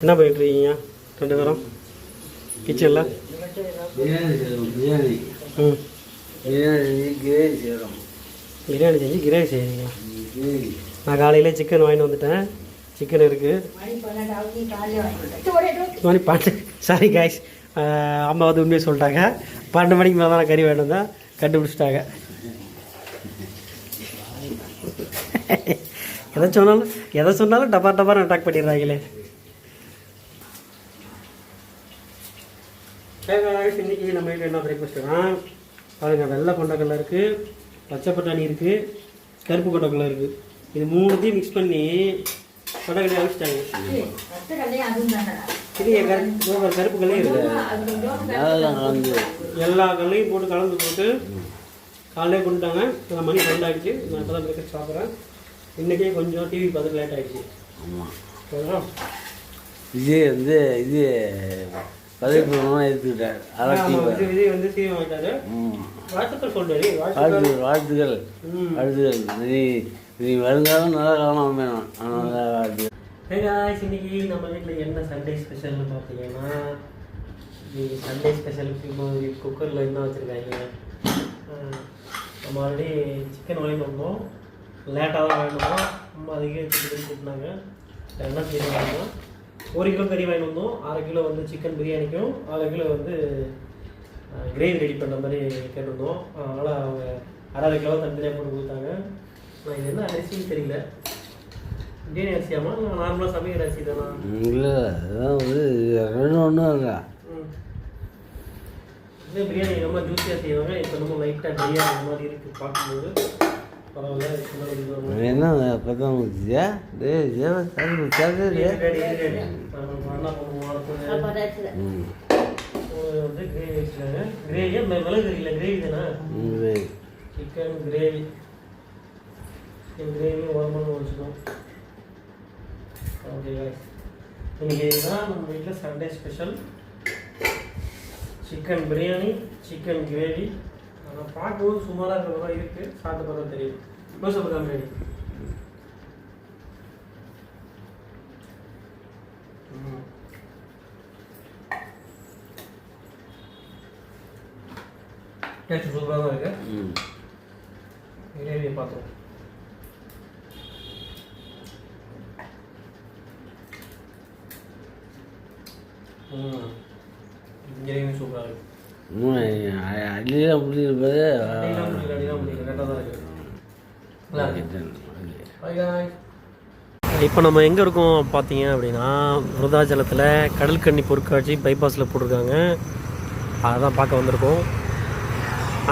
என்ன பண்ணிட்டு இருக்கீங்க ரெண்டு பேரும் கிச்சனில்? பிரியாணி பிரியாணி செஞ்சு கிரேவி செய்வீங்களா? நான் காலையில் சிக்கன் வாங்கிட்டு வந்துட்டேன். சிக்கன் இருக்குது. மணி பாட்டு சாரி காய்ஸ், அம்மா வந்து உண்மையை சொல்லிட்டாங்க. 12 மணிக்கு மேலே தான் நான் கறி வாங்கிட்டு வந்தேன். கண்டுபிடிச்சிட்டாங்க. எதை சொன்னாலும் டப்பார் அட்டாக் பண்ணிடுறாங்களே. இன்றைக்கி நம்ம வீட்டில் என்ன பிரேக்ஃபாஸ்ட்டுனா பாருங்கள், வெள்ளை கொண்டக்கடலை இருக்குது, பச்சை பட்டாணி இருக்குது, கருப்பு கொண்டக்கடலை இருக்குது. இது மூணுத்தையும் மிக்ஸ் பண்ணி கொண்டக்கடலை அழிச்சிட்டாங்க. இது கருப்பு கல்லையும் இருக்குது. எல்லா கல்லையும் போட்டு கலந்து போட்டு காலையிலே கொண்டுட்டாங்க. மணி 12 ஆகிடுச்சு. நான் இப்போ தான் பிரேக்ஃபாஸ்ட் சாப்பிட்றேன். இன்றைக்கே கொஞ்சம் டிவி பார்த்துட்டு லேட் ஆகிடுச்சு. இது வந்து இது எடுத்துக்கிட்டேன். விஜய் வந்து சீரம் வாங்கிட்டாரு. வாழ்த்துக்கள் சொல்றாரு. வாழ்த்துக்கள். நீ வருங்காலம் நல்ல காலம் வேணும். இன்னைக்கு நம்ம வீட்டில் என்ன சண்டே ஸ்பெஷல்னு பார்த்தீங்கன்னா, சண்டே ஸ்பெஷலுக்கு குக்கரில் என்ன வச்சுருக்காங்க. நம்ம ஆல்ரெடி சிக்கன் வாங்கிட்டு வந்தோம். லேட்டாக தான் வாங்கிட்டு வந்தோம். நம்ம அதுக்கே சிக்கன் கூட்டினாங்க. என்ன செய்யணும்னா 1 கிலோ கறி வாங்கிட்டு வந்தோம். 1/2 கிலோ வந்து சிக்கன் பிரியாணிக்கும் 1/2 கிலோ வந்து கிரேவி ரெடி பண்ணுற மாதிரி கேட்டிருந்தோம். அதனால் அவங்க 1/2 கிலோ தனித்தனியாக போட்டு கொடுத்தாங்க. நான் இது என்ன அரிசின்னு தெரியல. பிரியாணி அரிசியாமா நான் நார்மலாக சமைக்கிற அரிசி தானா? இல்லை, அதான் வந்து ஒன்றும் இல்லை. இதே பிரியாணி ரொம்ப ஜூஸியாக செய்வாங்க. இப்போ நம்ம லைட்டாக ட்ரையாக அந்த மாதிரி இருக்குது பார்க்கும்போது. பரவாயில்ல. என்ன பத்தாம் முடிச்சியா? வந்து கிரேவி வச்சுருக்காங்க. கிரேவியா மிளகு கறியில் கிரேவி தானே? Chicken gravy. கிரேவி உரமான வச்சுக்கணும். ஓகே காய்ஸ், இன்றைக்கி இதுதான் நம்ம வீட்டில் Sunday special. Chicken biryani, chicken gravy. ஆனால் பார்க்கவும் சுமாராக இருக்கிற மாதிரி இருக்குது. சாப்பிட்டு பார்த்தா தெரியும். தோசை பக்கம் பிரியாணி. டேஸ்ட் சூப்பராக தான் இருக்குது. கிரேவியை பார்த்தோம். கிரேவி சூப்பராக இருக்குது. அடிலாம் முடியிருப்பது கரெக்டாக தான் இருக்குது. இப்போ நம்ம எங்கே இருக்கோம் பார்த்தீங்க அப்படின்னா, விருதாச்சலத்தில் கடல் கன்னி பொருட்காட்சி பைபாஸில் போட்டிருக்காங்க. அதை தான் பார்க்க வந்திருக்கோம்.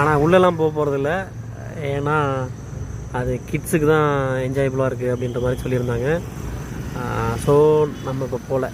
ஆனால் உள்ளெல்லாம் போகிறதில்ல. ஏன்னா அது கிட்ஸுக்கு தான் என்ஜாயபுளாக இருக்குது அப்படின்ற மாதிரி சொல்லியிருந்தாங்க. ஸோ நம்ம இப்போ போகல.